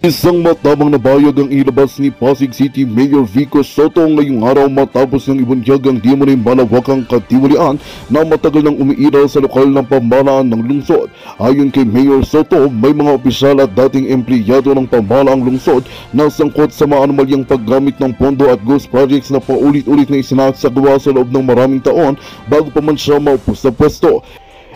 Isang matabang na bayag ang ilabas ni Pasig City Mayor Vico Soto ngayong araw matapos ng ibunyag ang di mo rin malawakang katiwalian na matagal nang umiiral sa lokal ng pamahalaan ng lungsod. Ayon kay Mayor Soto, may mga opisyal at dating empleyado ng pamahalaang lungsod na sangkot sa maanumalyang paggamit ng pondo at ghost projects na paulit-ulit na isinasagawa sa loob ng maraming taon bago pa man siya maupo sa pwesto.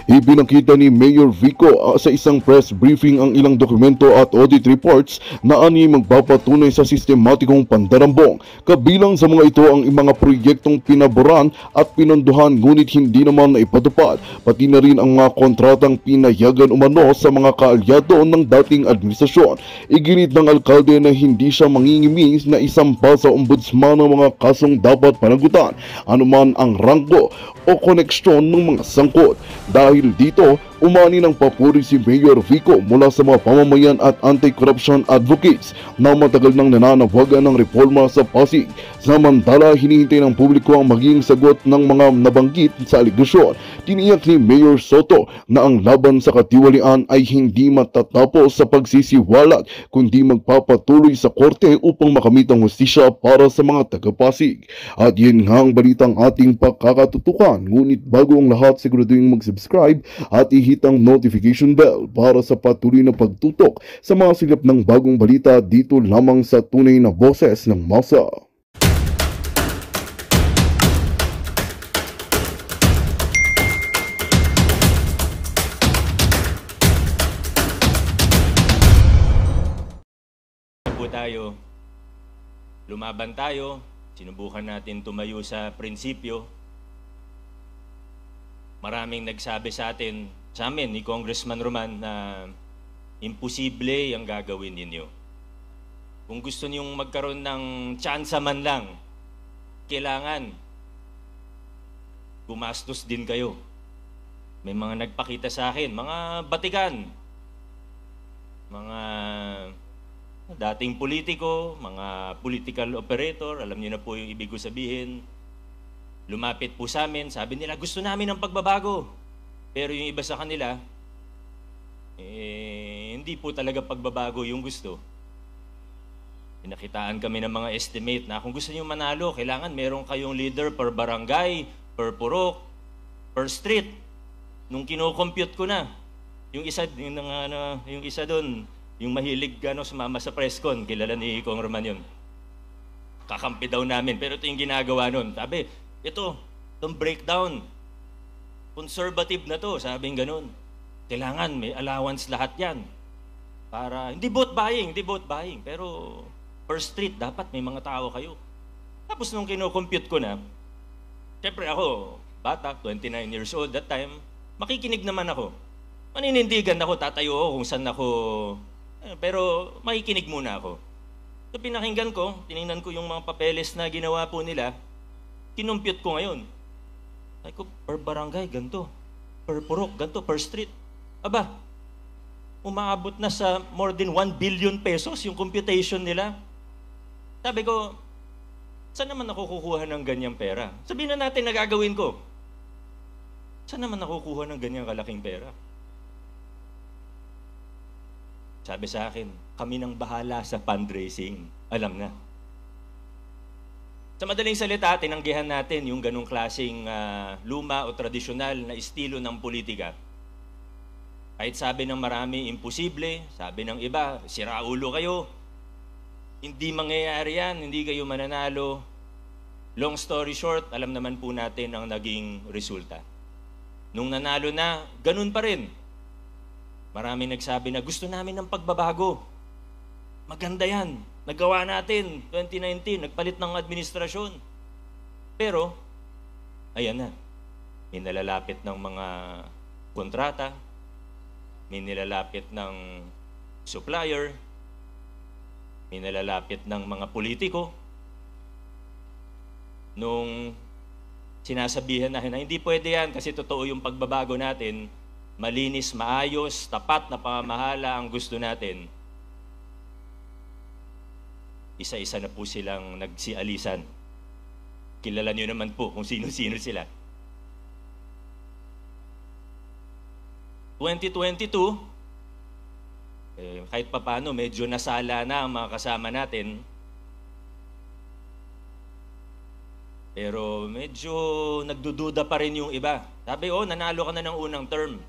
Ibinakita ni Mayor Vico sa isang press briefing ang ilang dokumento at audit reports na ani magpapatunay sa sistematikong pandarambong. Kabilang sa mga ito ang mga proyektong pinaboran at pinondohan ngunit hindi naman naipatupad, pati na rin ang mga kontratang pinayagan umano sa mga kaalyado ng dating administrasyon. Iginit ng alkalde na hindi siya mangingimi na isampa sa ombudsman ng mga kasong dapat panagutan, anuman ang ranggo o koneksyon ng mga sangkot. Dahil dito, umani ng papuri si Mayor Vico mula sa mga pamamayan at anti-corruption advocates na matagal nang nananawagan ng reforma sa Pasig. Samantala, hinihintay ng publiko ang maging sagot ng mga nabanggit sa aligasyon. Tiniyak ni Mayor Soto na ang laban sa katiwalian ay hindi matatapos sa pagsisiwalat kundi magpapatuloy sa korte upang makamit ang hustisya para sa mga taga-Pasig. At yun nga ang balitang ating pagkakatutukan. Ngunit bago ang lahat, siguraduhin mag-subscribe at hit ang notification bell para sa patuloy na pagtutok sa mga silip ng bagong balita dito lamang sa tunay na boses ng masa. Tayo, lumaban tayo, sinubukan natin tumayo sa prinsipyo. Maraming nagsabi sa amin ni Congressman Roman na imposible ang gagawin ninyo. Kung gusto niyong magkaroon ng tsansa man lang, kailangan gumastos din kayo. May mga nagpakita sa akin, mga batikan, mga dating politiko, mga political operator, alam niyo na po yung ibig ko sabihin. Lumapit po sa amin, sabi nila, gusto namin ng pagbabago. Pero yung iba sa kanila, hindi po talaga pagbabago yung gusto. Pinakitaan kami ng mga estimate na kung gusto niyo manalo, kailangan meron kayong leader per barangay, per purok, per street. Nung kino-compute ko na, yung isa doon, yung mahilig sumama sa presscon, kilala ni Kong Roman yun. Kakampi daw namin, pero ito yung ginagawa nun. Sabi, itong breakdown, conservative na to, sabing ganun. Kailangan may allowance lahat yan. Para, hindi vote buying, pero per street, dapat may mga tao kayo. Tapos nung kino-compute ko na, syempre ako, bata, 29 years old that time, makikinig naman ako. Maninindigan ako, tatayo ako kung saan ako. Pero makikinig muna ako. So pinakinggan ko, tinignan ko yung mga papeles na ginawa po nila, kinumpute ko ngayon. Sabi ko, per barangay, ganito. Per purok, ganito. Per street. Aba, umaabot na sa more than 1 billion pesos yung computation nila. Sabi ko, saan naman ako kukuha ng ganyang pera? Sabihin na natin na gagawin ko. Saan naman ako kukuha ng ganyang kalaking pera? Sabi sa akin, kami nang bahala sa fundraising. Alam na. Sa madaling salita, tinanggihan natin yung ganong klaseng luma o tradisyonal na estilo ng politika. Kahit sabi ng marami, imposible. Sabi ng iba, siraulo kayo. Hindi mangyayari yan, hindi kayo mananalo. Long story short, alam naman po natin ang naging resulta. Nung nanalo na, ganun pa rin. Marami nagsabi na gusto namin ng pagbabago. Maganda yan. Nagawa natin 2019, nagpalit ng administrasyon. Pero, ayan na. May nalalapit ng mga kontrata, may nilalapit ng supplier, may nalalapit ng mga politiko. Nung sinasabihan na hindi pwede yan kasi totoo yung pagbabago natin, malinis, maayos, tapat na pamamahala ang gusto natin, isa-isa na po silang nagsialisan. Kilala niyo naman po kung sino-sino sila. 2022, Kahit papano, medyo nasala na ang mga kasama natin. Pero medyo nagdududa pa rin yung iba. Sabi, nanalo ka na ng unang term.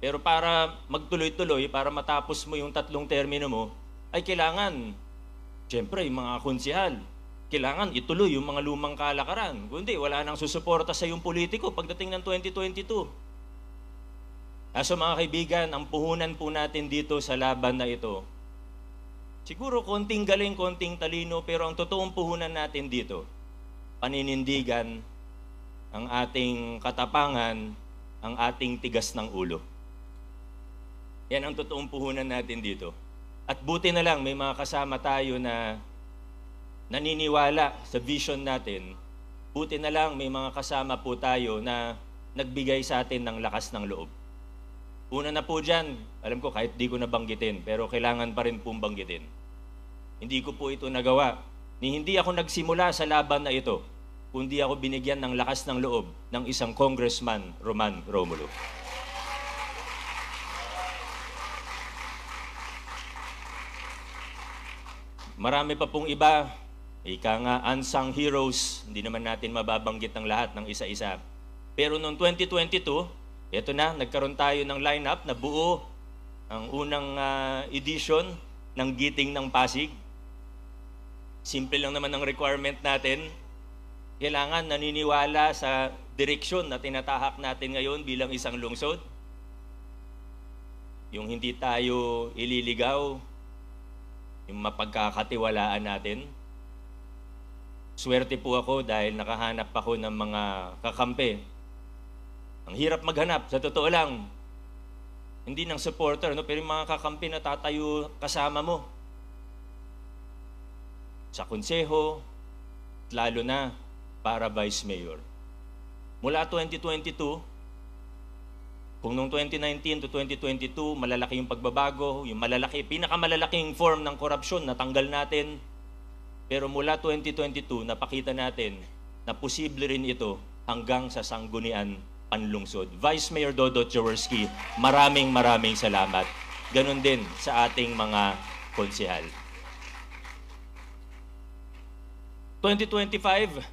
Pero para magtuloy-tuloy, para matapos mo yung 3 termino mo, ay kailangan, siyempre, yung mga konsehal, kailangan ituloy yung mga lumang kalakaran. Kundi, wala nang susuporta sa yung politiko pagdating ng 2022. So mga kaibigan, ang puhunan po natin dito sa laban na ito, siguro konting galing, konting talino, pero ang totoong puhunan natin dito, paninindigan, ang ating katapangan, ang ating tigas ng ulo. Yan ang totoong puhunan natin dito. At buti na lang, may mga kasama tayo na naniniwala sa vision natin. Buti na lang, may mga kasama po tayo na nagbigay sa atin ng lakas ng loob. Una na po dyan, alam ko kahit di ko nabanggitin, pero kailangan pa rin pong banggitin. Hindi ko po ito nagawa. Hindi ako nagsimula sa laban na ito, kundi ako binigyan ng lakas ng loob ng isang Congressman, Roman Romulo. Marami pa pong iba, ika nga unsung heroes, hindi naman natin mababanggit ang lahat ng isa-isa. Pero noong 2022, ito na, nagkaroon tayo ng lineup na buo ang unang edition ng Giting ng Pasig. Simple lang naman ang requirement natin. Kailangan naniniwala sa direksyon na tinatahak natin ngayon bilang isang lungsod. Yung hindi tayo ililigaw, yung mapagkakatiwalaan natin. Swerte po ako dahil nakahanap ako ng mga kakampi. Ang hirap maghanap, sa totoo lang. Hindi ng supporter, pero yung mga kakampi na tatayo kasama mo. Sa konseho, lalo na para vice mayor. Mula 2022, kung noong 2019 to 2022, malalaki yung pagbabago, yung pinakamalalaking form ng korupsyon, natanggal natin. Pero mula 2022, napakita natin na posible rin ito hanggang sa sanggunian panlungsod. Vice Mayor Dodot Jaworski, maraming salamat. Ganon din sa ating mga konsehal. 2025,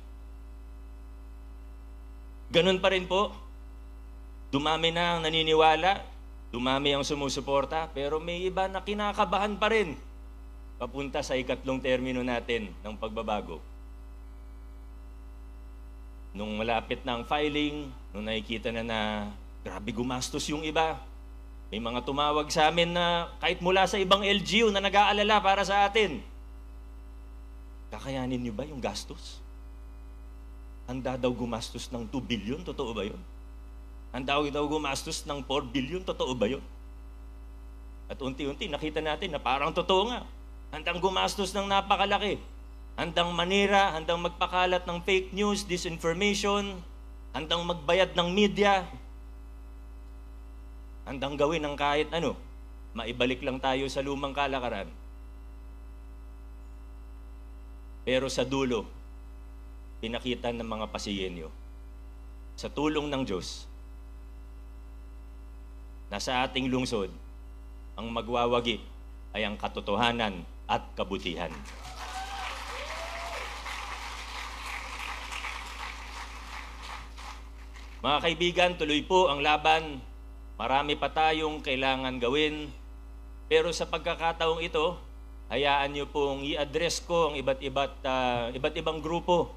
ganon pa rin po. Dumami na ang naniniwala, dumami ang sumusuporta, pero may iba na kinakabahan pa rin papunta sa ikatlong termino natin ng pagbabago. Nung malapit na ang filing, nung nakikita na grabe gumastos yung iba, may mga tumawag sa amin na kahit mula sa ibang LGU na nag-aalala para sa atin. Kakayanin niyo ba yung gastos? Handa daw gumastos ng 2 billion, totoo ba yun? Handa daw gumastos ng 4 billion, totoo ba yun? At unti-unti nakita natin na parang totoo nga. Handang gumastos ng napakalaki. Handang manira, handang magpakalat ng fake news, disinformation, handang magbayad ng media, handang gawin ng kahit ano, maibalik lang tayo sa lumang kalakaran. Pero sa dulo, pinakita ng mga Pasigenyo, sa tulong ng Diyos, na sa ating lungsod, ang magwawagi ay ang katotohanan at kabutihan. Mga kaibigan, tuloy po ang laban. Marami pa tayong kailangan gawin. Pero sa pagkakataong ito, hayaan niyo pong i-address ko ang iba't ibang grupo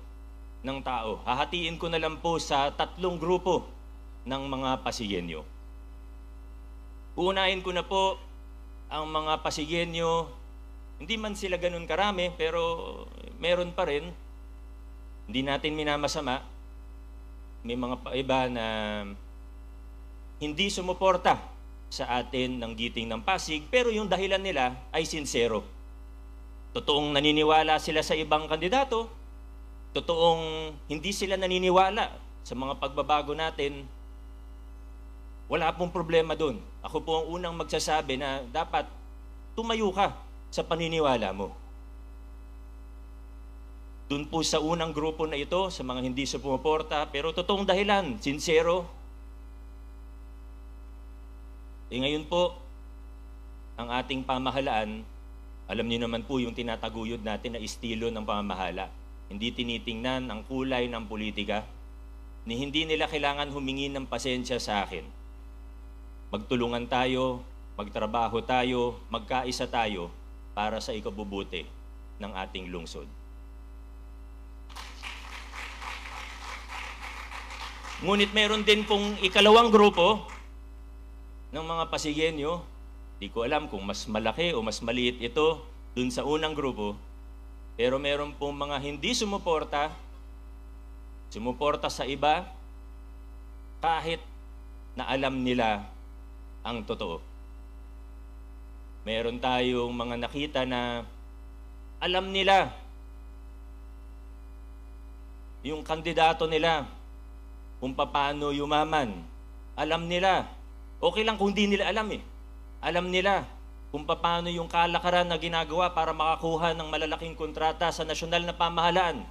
ng tao. Hahatiin ko na lang po sa 3 grupo ng mga Pasigenyo. Uunahin ko na po ang mga Pasigenyo. Hindi man sila ganun karami, pero meron pa rin. Hindi natin minamasama. May mga iba na hindi sumuporta sa atin ng Giting ng Pasig, pero yung dahilan nila ay sincero. Totoong naniniwala sila sa ibang kandidato, totoong hindi sila naniniwala sa mga pagbabago natin, wala pong problema dun. Ako po ang unang magsasabi na dapat tumayo ka sa paniniwala mo. Doon po sa unang grupo na ito, sa mga hindi sumuporta, pero totoong dahilan, sincero. Ngayon po, ang ating pamahalaan, alam niyo naman po yung tinataguyod natin na estilo ng pamamahala. Hindi tinitingnan ang kulay ng politika, ni hindi nila kailangan humingi ng pasensya sa akin. Magtulungan tayo, magtrabaho tayo, magkaisa tayo para sa ikabubuti ng ating lungsod. Ngunit meron din pong ikalawang grupo ng mga Pasigueño. Di ko alam kung mas malaki o mas maliit ito dun sa unang grupo. Pero meron pong mga hindi sumuporta sa iba kahit na alam nila ang totoo. Meron tayong mga nakita na alam nila yung kandidato nila kung paano yumaman. Alam nila. Okay lang kung hindi nila alam eh. Alam nila kung paano yung kalakaran na ginagawa para makakuha ng malalaking kontrata sa nasyonal na pamahalaan.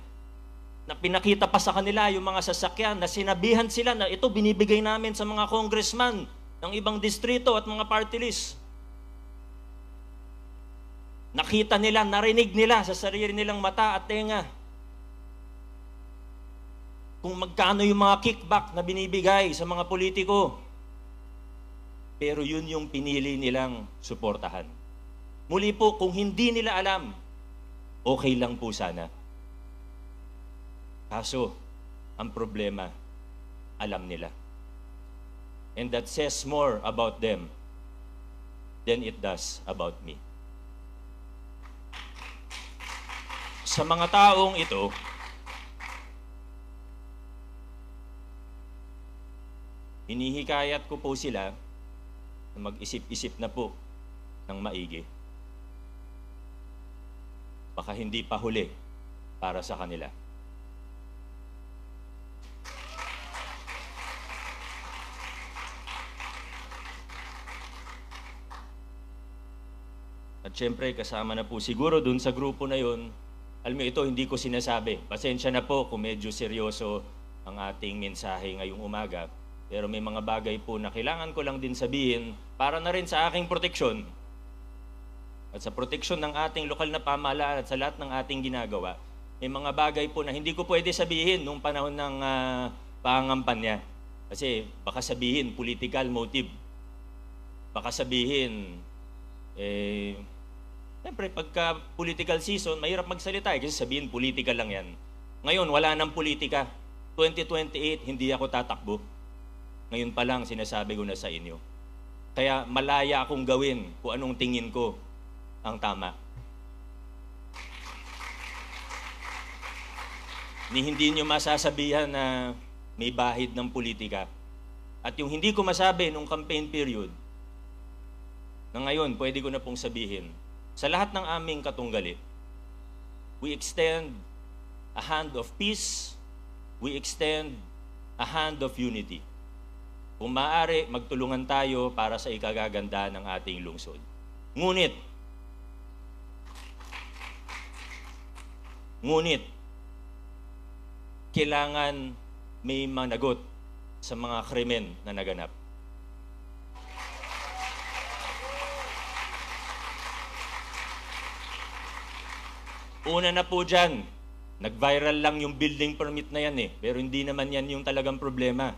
Na pinakita pa sa kanila yung mga sasakyan na sinabihan sila na ito binibigay namin sa mga congressman ng ibang distrito at mga party list. Nakita nila, narinig nila sa sarili nilang mata at tenga kung magkano yung mga kickback na binibigay sa mga politiko. Pero yun yung pinili nilang suportahan. Muli po, kung hindi nila alam, okay lang po sana. Kaso, ang problema, alam nila. And that says more about them than it does about me. Sa mga taong ito, hinihikayat ko po sila na mag-isip-isip na po ng maigi. Baka hindi pa huli para sa kanila. At syempre, kasama na po siguro dun sa grupo na yun, alam mo ito, hindi ko sinasabi. Pasensya na po kung medyo seryoso ang ating mensahe ngayong umaga. Pero may mga bagay po na kailangan ko lang din sabihin para na rin sa aking proteksyon at sa proteksyon ng ating lokal na pamahalaan at sa lahat ng ating ginagawa. May mga bagay po na hindi ko pwede sabihin nung panahon ng pangangampanya. Kasi baka sabihin political motive. Baka sabihin, siyempre pagka political season, mahirap magsalita kasi sabihin political lang yan. Ngayon, wala nang politika. 2028, hindi ako tatakbo. Ngayon pa lang sinasabi ko na sa inyo. Kaya malaya akong gawin kung anong tingin ko ang tama. Hindi nyo masasabihan na may bahid ng politika. At yung hindi ko masabi nung campaign period, na ngayon pwede ko na pong sabihin, sa lahat ng aming katunggali, we extend a hand of peace, we extend a hand of unity. Kung maaari, magtulungan tayo para sa ikagaganda ng ating lungsod. Ngunit, kailangan may managot sa mga krimen na naganap. Una na po dyan, nag-viral lang yung building permit na yan pero hindi naman yan yung talagang problema.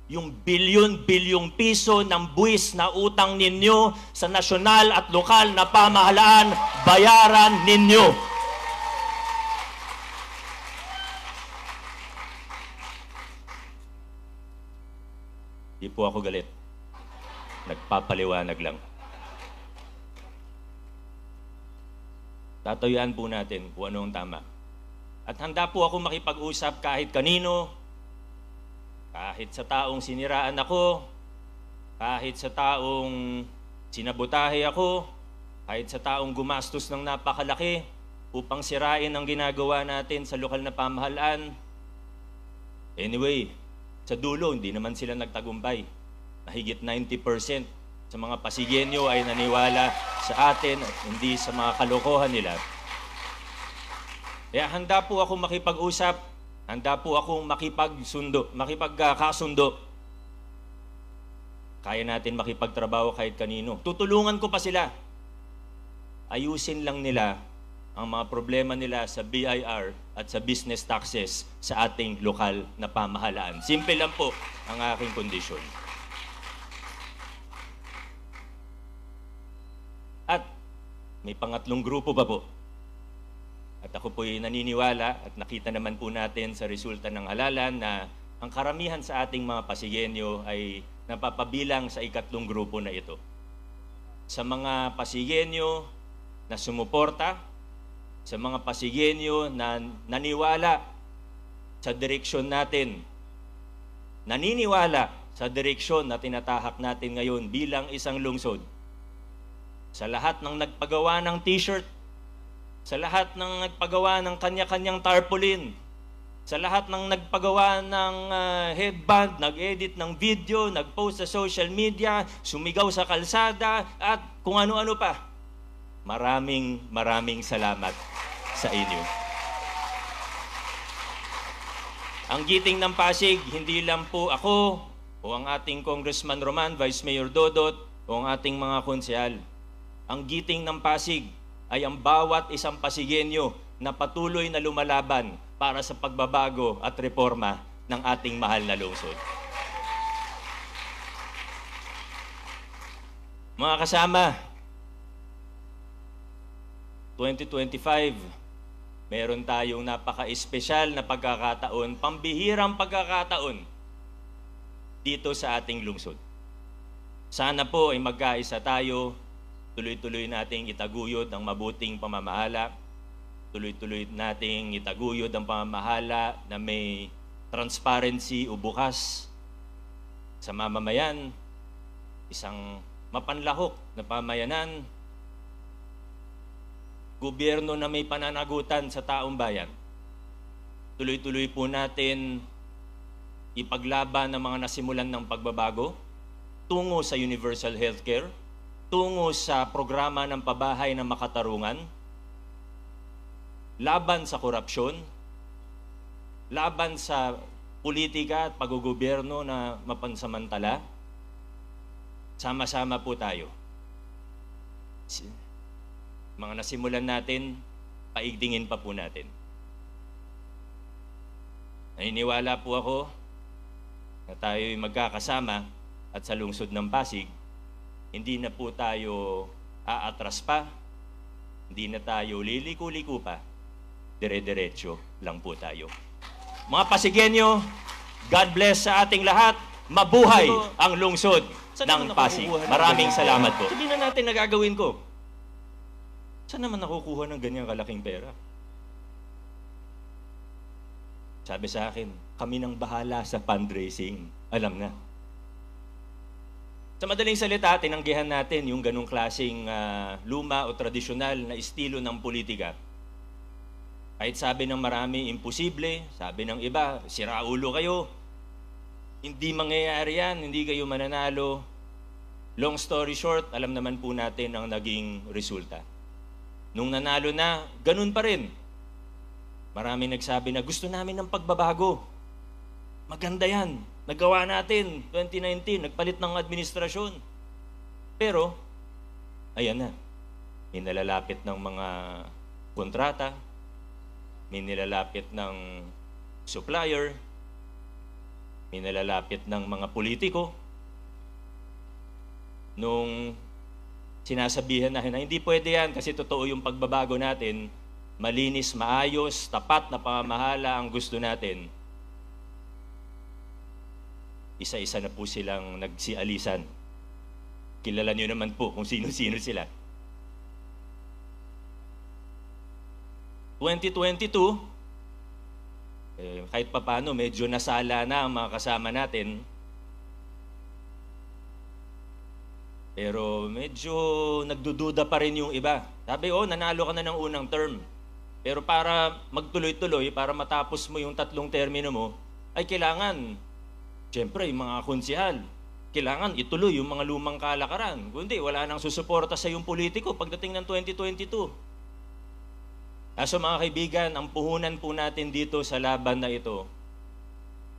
Yung bilyon-bilyong piso ng buwis na utang ninyo sa nasyonal at lokal na pamahalaan, bayaran ninyo. Di po ako galit. Nagpapaliwanag lang. Tatayuan po natin kung ano ang tama. At handa po ako makipag-usap kahit kanino, kahit sa taong siniraan ako, kahit sa taong sinabotahe ako, kahit sa taong gumastos ng napakalaki upang sirain ang ginagawa natin sa lokal na pamahalaan. Anyway, sa dulo, hindi naman sila nagtagumpay. Mahigit 90% sa mga Pasigueño ay naniwala sa atin at hindi sa mga kalokohan nila. Kaya handa po ako makipag-usap, handa po akong makipagkasundo kaya natin makipagtrabaho kahit kanino. Tutulungan ko pa sila. Ayusin lang nila ang mga problema nila sa BIR at sa business taxes sa ating lokal na pamahalaan. Simple lang po ang aking kondisyon. At may pangatlong grupo pa po. At ako po'y naniniwala at nakita naman po natin sa resulta ng halalan na ang karamihan sa ating mga Pasigenyo ay napapabilang sa ikatlong grupo na ito. Sa mga Pasigenyo na sumuporta, sa mga Pasigenyo na naniwala sa direksyon natin, naniniwala sa direksyon na tinatahak natin ngayon bilang isang lungsod. Sa lahat ng nagpagawa ng t-shirt, sa lahat ng nagpagawa ng kanya-kanyang tarpaulin, sa lahat ng nagpagawa ng headband, nag-edit ng video, nag-post sa social media, sumigaw sa kalsada, at kung ano-ano pa. Maraming salamat sa inyo. Ang giting ng Pasig, hindi lang po ako o ang ating Congressman Roman, Vice Mayor Dodot o ang ating mga konsehal. Ang giting ng Pasig ay ang bawat isang Pasigenyo na patuloy na lumalaban para sa pagbabago at reforma ng ating mahal na lungsod. Mga kasama, 2025, meron tayong napaka-espesyal na pagkakataon, pambihirang pagkakataon dito sa ating lungsod. Sana po ay magkaisa tayo, tuloy-tuloy nating itaguyod ang mabuting pamamahala, tuloy-tuloy nating itaguyod ang pamamahala na may transparency o bukas sa mamamayan, isang mapanlahok na pamayanan, gobyerno na may pananagutan sa taong bayan. Tuloy-tuloy po natin ipaglaban ang mga nasimulan ng pagbabago tungo sa universal healthcare, tungo sa programa ng pabahay ng makatarungan, laban sa korupsyon, laban sa politika at paggogobyerno na mapansamantala. Sama-sama po tayo. Mga nasimulan natin, paigtingin pa po natin. Naniniwala po ako na tayo'y magkakasama at sa lungsod ng Pasig, hindi na po tayo aatras pa, hindi na tayo liliko-liko pa, dire-diretso lang po tayo. Mga Pasigenyo, God bless sa ating lahat. Mabuhay ang lungsod ng Pasig. Maraming salamat po. Sabihin na natin na gagawin ko. Saan naman nakukuha ng ganyang kalaking pera? Sabi sa akin, kami nang bahala sa fundraising. Alam na. Sa madaling salita, tinanggihan natin yung ganong klaseng luma o tradisyonal na estilo ng politika. Kahit sabi ng marami, imposible. Sabi ng iba, siraulo kayo. Hindi mangyayari yan, hindi kayo mananalo. Long story short, alam naman po natin ang naging resulta. Nung nanalo na, ganun pa rin. Marami nagsabi na gusto namin ng pagbabago. Maganda yan. Nagawa natin, 2019, nagpalit ng administrasyon. Pero, ayan na. May nalalapit ng mga kontrata, may nilalapit ng supplier, may nalalapit ng mga politiko. Nung sinasabihan na hindi pwede yan kasi totoo yung pagbabago natin, malinis, maayos, tapat na pamamahala ang gusto natin, isa-isa na po silang nagsialisan. Kilala niyo naman po kung sino-sino sila. 2022, kahit papano medyo nasala na ang mga kasama natin. Pero medyo nagdududa pa rin yung iba. Sabi, nanalo ka na ng unang term. Pero para magtuloy-tuloy, para matapos mo yung 3 termino mo, ay kailangan, siyempre, yung mga konsehal, kailangan ituloy yung mga lumang kalakaran. Kundi, wala nang susuporta sa yung politiko pagdating ng 2022. So mga kaibigan, ang puhunan po natin dito sa laban na ito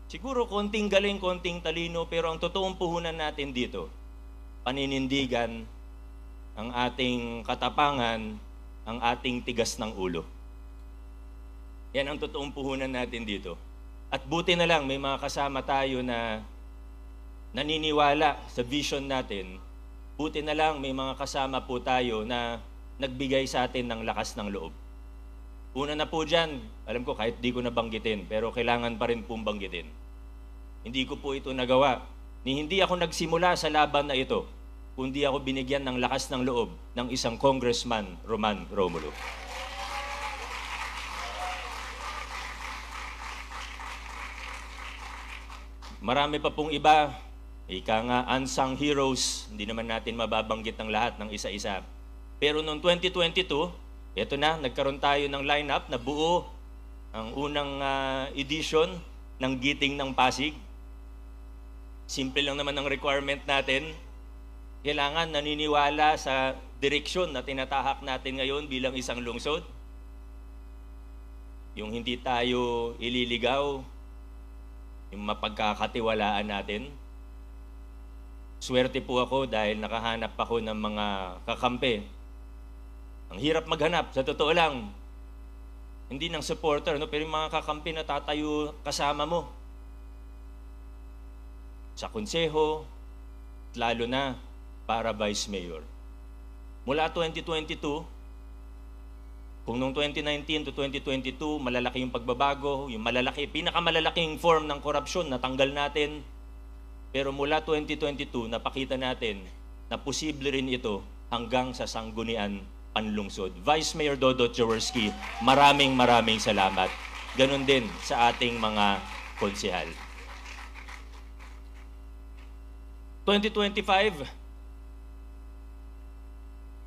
Siguro konting galing, konting talino, pero ang totoong puhunan natin dito, paninindigan, ang ating katapangan, ang ating tigas ng ulo. Yan ang totoong puhunan natin dito. At buti na lang may mga kasama tayo na naniniwala sa vision natin. Buti na lang may mga kasama po tayo na nagbigay sa atin ng lakas ng loob. Una na po dyan, alam ko kahit di ko nabanggitin, pero kailangan pa rin pong banggitin. Hindi ko po ito nagawa. Hindi ako nagsimula sa laban na ito, kundi ako binigyan ng lakas ng loob ng isang Congressman, Roman Romulo. Marami pa pong iba, ika nga unsung heroes, hindi naman natin mababanggit ng lahat ng isa-isa. Pero noong 2022, ito na, nagkaroon tayo ng lineup na buo ang unang edition ng Giting ng Pasig. Simple lang naman ang requirement natin. Kailangan naniniwala sa direksyon na tinatahak natin ngayon bilang isang lungsod. Yung hindi tayo ililigaw, yung mapagkakatiwalaan natin. Swerte po ako dahil nakahanap ako ng mga kakampi. Ang hirap maghanap, sa totoo lang. Hindi ng supporter, no? Pero yung mga kakampi na tatayo kasama mo. Sa konseho, lalo na para vice mayor. Mula 2022, kung noong 2019 to 2022, malalaki yung pagbabago, yung pinakamalalaking form ng korupsyon natanggal natin. Pero mula 2022, napakita natin na posible rin ito hanggang sa sanggunian panlungsod. Vice Mayor Dodot Jaworski, maraming salamat. Ganon din sa ating mga konsehal. 2025,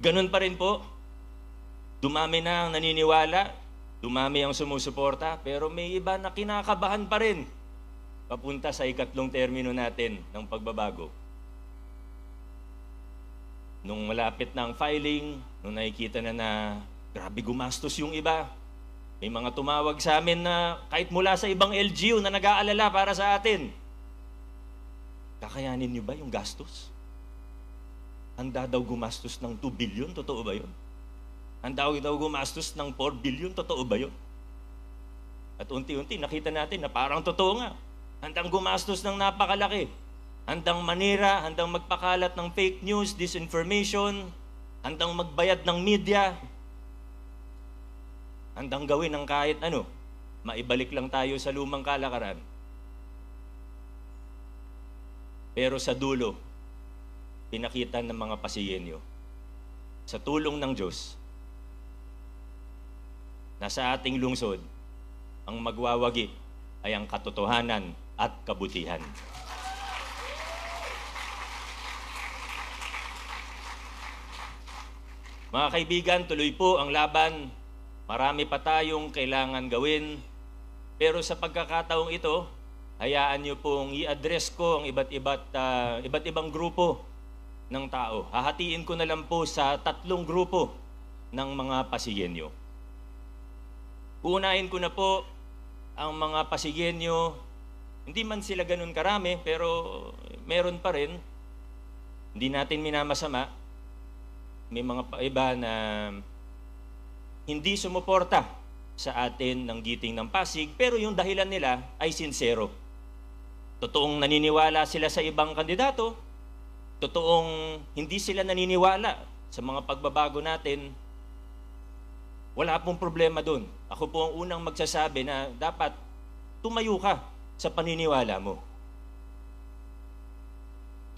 ganon pa rin po. Dumami na ang naniniwala, dumami ang sumusuporta, pero may iba na kinakabahan pa rin papunta sa ikatlong termino natin ng pagbabago. Nung malapit na ang filing, nung nakikita na grabe gumastos yung iba, may mga tumawag sa amin na kahit mula sa ibang LGU na nag-aalala para sa atin. Kakayanin niyo ba yung gastos? Handa daw gumastos ng 2 billion, totoo ba yun? Handa daw gumastos ng 4 billion, totoo ba yun? At unti-unti nakita natin na parang totoo nga. Handang gumastos ng napakalaki. Handang manira, handang magpakalat ng fake news, disinformation, handang magbayad ng media, handang gawin ng kahit ano, maibalik lang tayo sa lumang kalakaran. Pero sa dulo, pinakita ng mga Pasigenyo, sa tulong ng Diyos, na sa ating lungsod, ang magwawagi ay ang katotohanan at kabutihan. Mga kaibigan, tuloy po ang laban. Marami pa tayong kailangan gawin. Pero sa pagkakataong ito, hayaan niyo pong i-address ko ang iba't ibang grupo ng tao. Hahatiin ko na lang po sa 3 grupo ng mga Pasigenyo. Uunahin ko na po ang mga Pasigenyo. Hindi man sila ganun karami, pero meron pa rin. Hindi natin minamasama. May mga iba na hindi sumuporta sa atin ng Giting ng Pasig, pero yung dahilan nila ay sincero. Totoong naniniwala sila sa ibang kandidato, totoong hindi sila naniniwala sa mga pagbabago natin, wala pong problema doon. Ako po ang unang magsasabi na dapat tumayo ka sa paniniwala mo.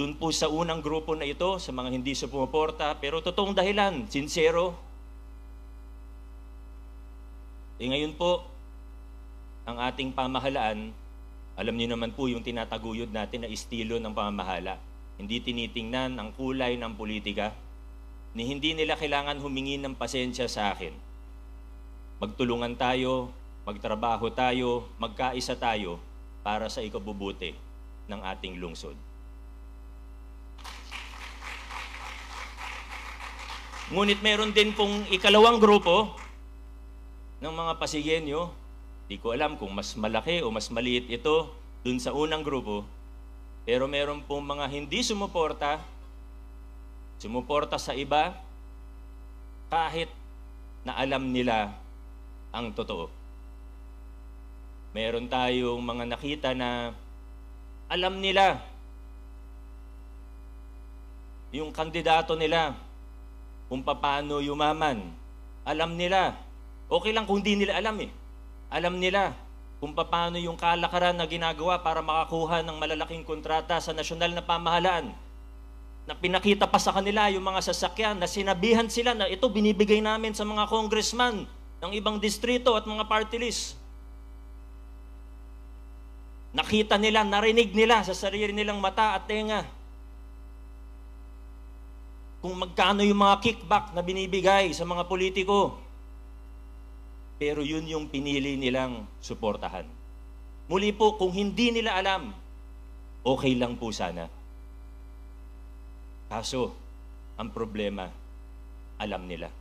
Doon po sa unang grupo na ito, sa mga hindi sumuporta, pero totoong dahilan, sincero. Ngayon po, ang ating pamahalaan, alam niyo naman po yung tinataguyod natin na estilo ng pamamahala. Hindi tinitingnan ang kulay ng politika, ni hindi nila kailangan humingi ng pasensya sa akin. Magtulungan tayo, magtrabaho tayo, magkaisa tayo para sa ikabubuti ng ating lungsod. Ngunit meron din pong ikalawang grupo ng mga Pasigenyo. Di ko alam kung mas malaki o mas maliit ito, dun sa unang grupo, pero meron pong mga hindi sumuporta sa iba kahit na alam nila ang totoo. Meron tayong mga nakita na alam nila yung kandidato nila kung paano yumaman. Alam nila. Okay lang kung di nila alam eh. Alam nila kung paano yung kalakaran na ginagawa para makakuha ng malalaking kontrata sa nasyonal na pamahalaan. Na pinakita pa sa kanila yung mga sasakyan na sinabihan sila na ito binibigay namin sa mga congressman ng ibang distrito at mga party list. Nakita nila, narinig nila sa sarili nilang mata at tenga kung magkano yung mga kickback na binibigay sa mga politiko. Pero yun yung pinili nilang suportahan. Muli po, kung hindi nila alam, okay lang po sana. Kaso, ang problema, alam nila.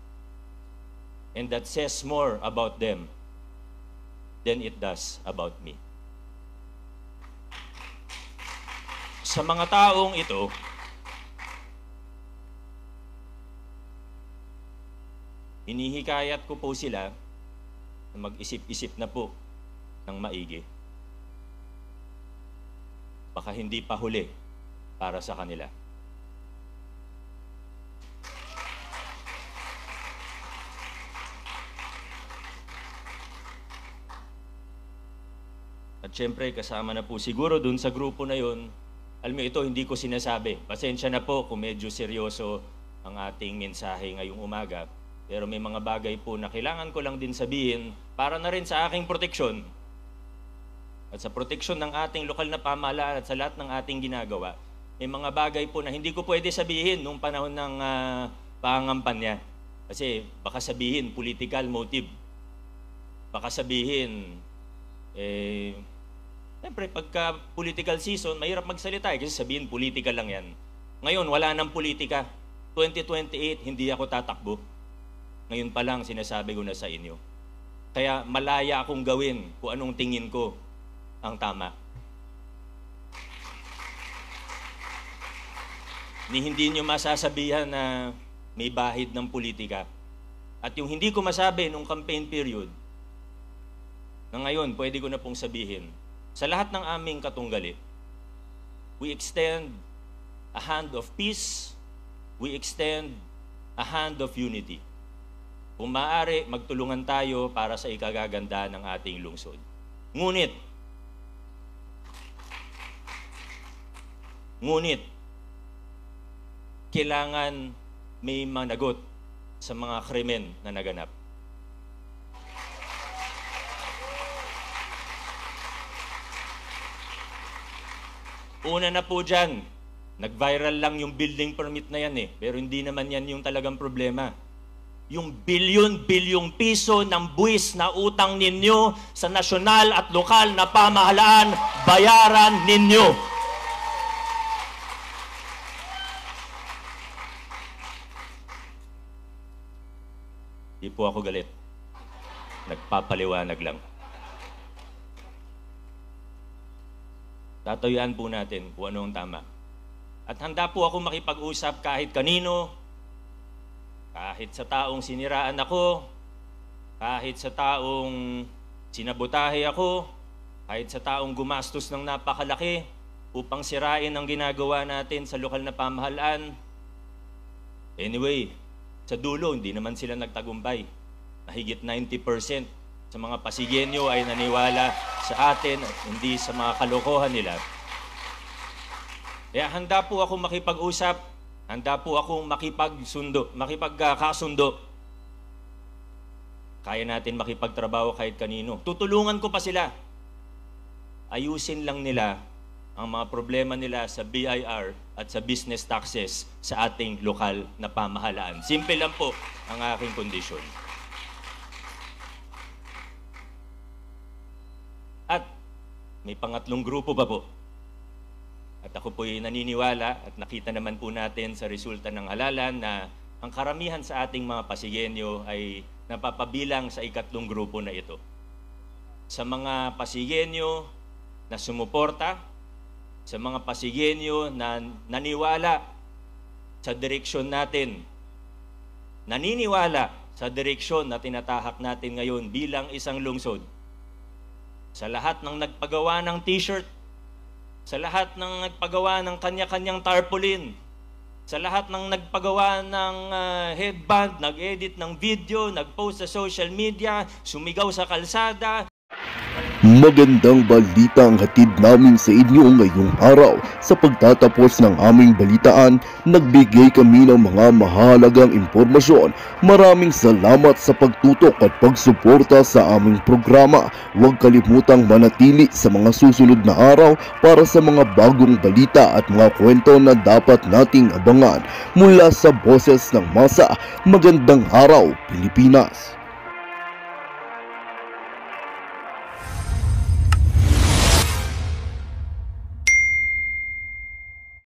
And that says more about them than it does about me. Sa mga taong ito, hinihikayat ko po sila na mag-isip-isip na po ng maigi. Baka hindi pa huli para sa kanila. At syempre, kasama na po siguro dun sa grupo na yun, alam mo ito, hindi ko sinasabi. Pasensya na po kung medyo seryoso ang ating mensahe ngayong umaga. Pero may mga bagay po na kailangan ko lang din sabihin para na rin sa aking proteksyon at sa proteksyon ng ating lokal na pamahalaan at sa lahat ng ating ginagawa. May mga bagay po na hindi ko pwede sabihin nung panahon ng pangangampanya. Kasi baka sabihin political motive. Baka sabihin, siyempre pagka political season, mahirap magsalita kasi sabihin political lang yan. Ngayon, wala nang politika. 2028, hindi ako tatakbo. Ngayon pa lang, sinasabi ko na sa inyo. Kaya malaya akong gawin kung anong tingin ko ang tama. Hindi nyo masasabihan na may bahid ng politika. At yung hindi ko masabi nung campaign period, na ngayon, pwede ko na pong sabihin, sa lahat ng aming katunggali, we extend a hand of peace, we extend a hand of unity. Kung maaari, magtulungan tayo para sa ikagaganda ng ating lungsod. Ngunit, kailangan may managot sa mga krimen na naganap. Una na po dyan, nag-viral lang yung building permit na yan pero hindi naman yan yung talagang problema. Yung bilyon-bilyong piso ng buwis na utang ninyo sa nasyonal at lokal na pamahalaan, bayaran ninyo. Di po ako galit. Nagpapaliwanag lang. Tatayuan po natin kung ano ang tama. At handa po ako makipag-usap kahit kanino, kahit sa taong siniraan ako, kahit sa taong sinabotahe ako, kahit sa taong gumastos ng napakalaki upang sirain ang ginagawa natin sa lokal na pamahalaan. Anyway, sa dulo, hindi naman sila nagtagumpay. Mahigit 90% sa mga Pasigenyo ay naniwala sa atin at hindi sa mga kalokohan nila. Kaya handa po ako makipag-usap, handa po akong makipagkasundo. Kaya natin makipagtrabaho kahit kanino. Tutulungan ko pa sila. Ayusin lang nila ang mga problema nila sa BIR at sa business taxes sa ating lokal na pamahalaan. Simple lang po ang aking kondisyon. At may pangatlong grupo pa po. At ako po'y naniniwala at nakita naman po natin sa resulta ng halalan na ang karamihan sa ating mga Pasigenyo ay napapabilang sa ikatlong grupo na ito. Sa mga Pasigenyo na sumuporta, sa mga Pasigueño na naniwala sa direksyon natin, naniniwala sa direksyon na tinatahak natin ngayon bilang isang lungsod. Sa lahat ng nagpagawa ng t-shirt, sa lahat ng nagpagawa ng kanya-kanyang tarpaulin, sa lahat ng nagpagawa ng headband, nag-edit ng video, nag-post sa social media, sumigaw sa kalsada. Magandang balita ang hatid namin sa inyo ngayong araw. Sa pagtatapos ng aming balitaan, nagbigay kami ng mga mahalagang impormasyon. Maraming salamat sa pagtutok at pagsuporta sa aming programa. Huwag kalimutang manatili sa mga susunod na araw para sa mga bagong balita at mga kwento na dapat nating abangan. Mula sa Boses ng Masa, magandang araw, Pilipinas!